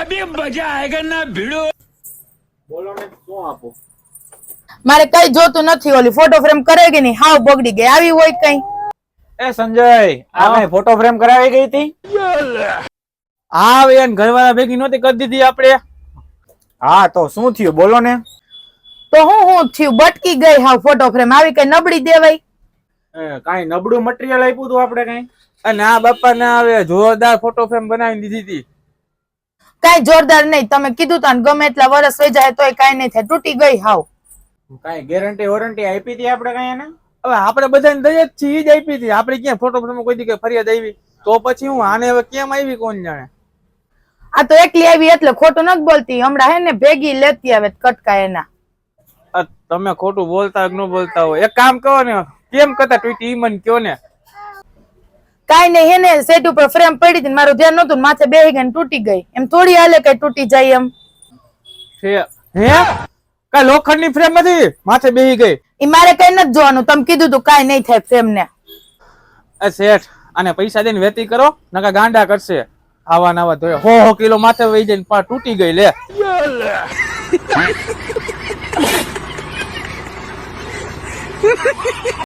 अभी मजा आएगा ना भिड़ो। બોલો ને શું આપો? મારે કઈ જોતું નથી, ઓલી ફોટો ફ્રેમ કરે કે નહીં હાવ બગડી ગઈ, આવી હોય કઈ? એ સંજય, આ કઈ ફોટો ફ્રેમ કરાવી ગઈ હતી? હા બેન, ઘરવાળા ભેગી નહોતી કરી દીધી આપણે. હા તો શું થયું બોલો ને? તો હું થયું, બટકી ગઈ હાવ ફોટો ફ્રેમ, આવી કઈ નબળી દેવાય? કઈ નબળું મટીરિયલ આપ્યું તું આપણે કઈ? અને આ બાપા ના આવે જોરદાર ફોટો ફ્રેમ બનાવી દીધી હતી. કઈ જોરદાર નહીં, તમે કીધું તા ગમે એટલા વર્ષ થઈ જાય તોય કઈ નહીં થાય, તૂટી ગઈ હાવ. કઈ ગેરંટી વોરંટી આપી હતી આપણે કઈ એને? હવે આપણે બધાને દઈ જ છીએ, ઈ જ આપી હતી. આપણે ક્યાં ફોટો ફ્રેમ કોઈ દી ફરિયાદ આવી? તો પછી હું આને હવે કેમ આવી કોણ જાણે. આ તો એકલી આવી એટલે ખોટું નથી બોલતી, હમણાં હે ને ભેગી લેતી આવે કટકા એના. તમે ખોટું બોલતા કે ન બોલતા હોય, એક કામ કરો ને, કેમ કરતા તૂટી ઈ મને કયો ને. કઈ નહીં, હે ને સેટ ઉપર ફ્રેમ પડી હતી, મારું ધ્યાન નતું, માથે બેહી ગઈ તૂટી ગઈ. એમ થોડી હાલે કઈ તૂટી જાય એમ? હે કઈ લોખંડ ની ફ્રેમ નથી, માથે બેહી ગઈ? ઈ મારે કઈ નથી જોવાનું, તમે કીધું તું કઈ નહીં થાય ફ્રેમ ને. શેઠ, આને પૈસા દઈને વેતી કરો, નકા ગાંડા કરશે. આવા નાવા ધોયા 100 કિલો માથે વહી જઈને તૂટી ગઈ લે.